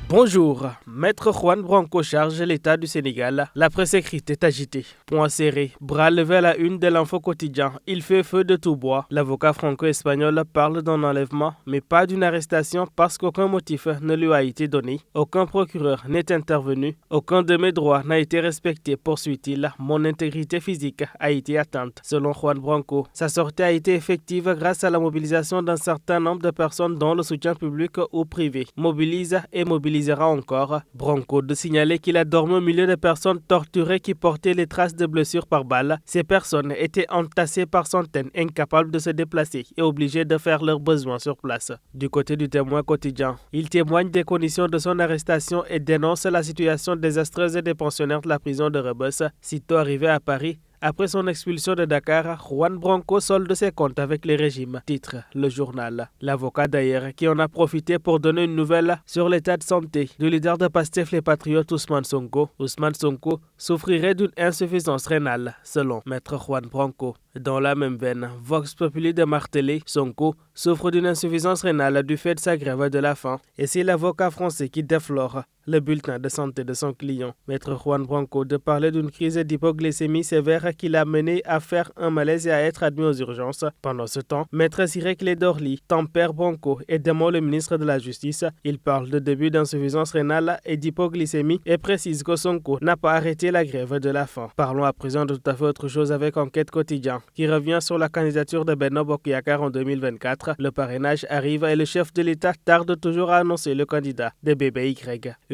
Bonjour, Maître Juan Branco charge l'État du Sénégal. La presse écrite est agitée. Point serré, bras levé à la une de l'Info Quotidien. Il fait feu de tout bois. L'avocat franco-espagnol parle d'un enlèvement, mais pas d'une arrestation parce qu'aucun motif ne lui a été donné. Aucun procureur n'est intervenu. Aucun de mes droits n'a été respecté, poursuit-il. Mon intégrité physique a été atteinte, selon Juan Branco. Sa sortie a été effective grâce à la mobilisation d'un certain nombre de personnes dont le soutien public ou privé mobilise et mobilisera encore. Branco de signaler qu'il a dormi au milieu de personnes torturées qui portaient les traces de blessures par balle. Ces personnes étaient entassées par centaines, incapables de se déplacer et obligées de faire leurs besoins sur place. Du côté du Témoin quotidien, il témoigne des conditions de son arrestation et dénonce la situation désastreuse des pensionnaires de la prison de Rebeuss. Sitôt arrivé à Paris, après son expulsion de Dakar, Juan Branco solde ses comptes avec les régimes, titre le journal. L'avocat d'ailleurs qui en a profité pour donner une nouvelle sur l'état de santé du leader de Pastef les Patriotes Ousmane Sonko. Ousmane Sonko souffrirait d'une insuffisance rénale, selon Maître Juan Branco. Dans la même veine, Vox Populi de marteler, Sonko souffre d'une insuffisance rénale du fait de sa grève de la faim. Et c'est l'avocat français qui déflore le bulletin de santé de son client, Maître Juan Branco, de parler d'une crise d'hypoglycémie sévère qui l'a mené à faire un malaise et à être admis aux urgences. Pendant ce temps, Maître Ciré Clédorli tempère Branco et dément le ministre de la Justice. Il parle de début d'insuffisance rénale et d'hypoglycémie et précise que Sonko n'a pas arrêté la grève de la faim. Parlons à présent de tout à fait autre chose avec Enquête Quotidien, qui revient sur la candidature de Benno Bokk Yakaar en 2024. Le parrainage arrive et le chef de l'État tarde toujours à annoncer le candidat de BBY.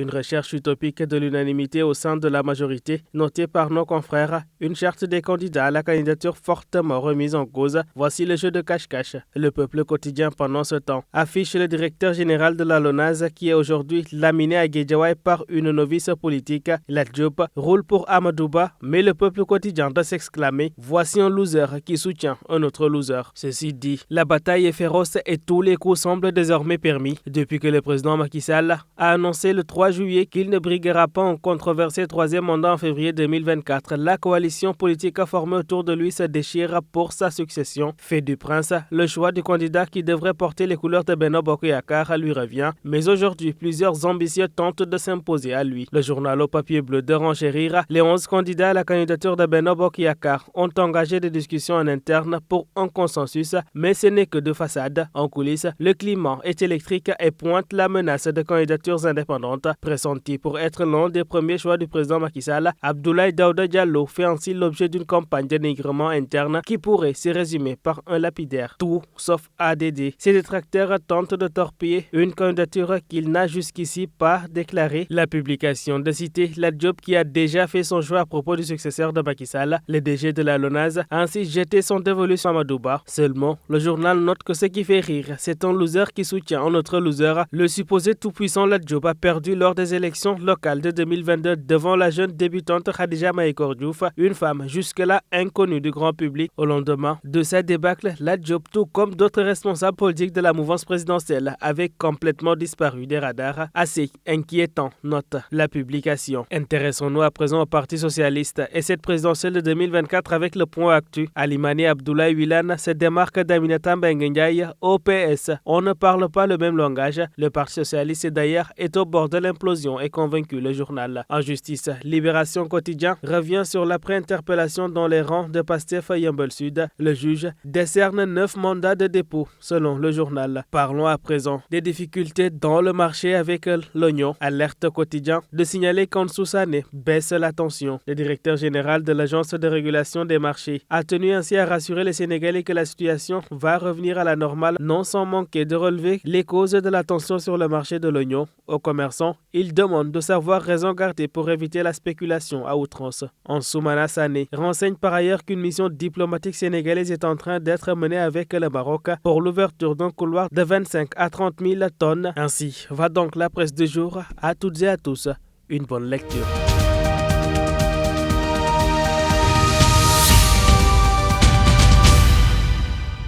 Une recherche utopique de l'unanimité au sein de la majorité, notée par nos confrères, une charte des candidats à la candidature fortement remise en cause. Voici le jeu de cache-cache. Le Peuple quotidien pendant ce temps affiche le directeur général de la LONASE qui est aujourd'hui laminé à Guédiawaye par une novice politique. La Diop roule pour Amadouba, mais le Peuple quotidien doit s'exclamer: voici un loser qui soutient un autre loser. Ceci dit, la bataille est féroce et tous les coups semblent désormais permis depuis que le président Macky Sall a annoncé le 3 juillet qu'il ne briguera pas un controversé troisième mandat en février 2024. La coalition politique formée autour de lui se déchire pour sa succession. Fait du prince, le choix du candidat qui devrait porter les couleurs de Benno Bokk Yakaar lui revient. Mais aujourd'hui, plusieurs ambitieux tentent de s'imposer à lui. Le journal au papier bleu de renchérir, les 11 candidats à la candidature de Benno Bokk Yakaar ont engagé des discussions en interne pour un consensus, mais ce n'est que de façade. En coulisses, le climat est électrique et pointe la menace de candidatures indépendantes. Pressenti pour être l'un des premiers choix du président Macky Sall, Abdoulaye Daouda Diallo fait ainsi l'objet d'une campagne de dénigrement interne qui pourrait se résumer par un lapidaire. Tout sauf ADD. Ses détracteurs tentent de torpiller une candidature qu'il n'a jusqu'ici pas déclarée. La publication de citer la Diop qui a déjà fait son choix à propos du successeur de Macky Sall, le DG de la LONASE, a ainsi jeté son dévolu sur Amadouba. Seulement, le journal note que ce qui fait rire, c'est un loser qui soutient un autre loser. Le supposé tout-puissant la Diop a perdu lors des élections locales de 2022 devant la jeune débutante Khadija Mahécor Diouf, une femme jusque-là inconnue du grand public. Au lendemain de sa débâcle, la Diop, tout comme d'autres responsables politiques de la mouvance présidentielle, avait complètement disparu des radars. Assez inquiétant, note la publication. Intéressons-nous à présent au Parti socialiste et cette présidentielle de 2024 avec le point actu. Alimani Abdoulaye Wilane se démarque d'Aminata Mbengue Ndiaye au PS. On ne parle pas le même langage. Le Parti socialiste d'ailleurs est au bord de l'implosion et convaincu le journal. En justice, Libération Quotidien revient sur l'après-interpellation dans les rangs de Pastef Yeumbeul Sud. Le juge décerne 9 mandats de dépôt, selon le journal. Parlons à présent des difficultés dans le marché avec l'oignon. Alerte Quotidien de signaler qu'Ansou Sané baisse la tension. Le directeur général de l'Agence de régulation des marchés a tenu ainsi à rassurer les Sénégalais que la situation va revenir à la normale, non sans manquer de relever les causes de la tension sur le marché de l'oignon. Aux commerçants, il demande de savoir raison garder pour éviter la spéculation à outrance. Ansoumana Sané renseigne par ailleurs qu'une mission diplomatique sénégalaise est en train d'être menée avec le Maroc pour l'ouverture d'un couloir de 25 à 30 000 tonnes. Ainsi va donc la presse du jour. À toutes et à tous, une bonne lecture.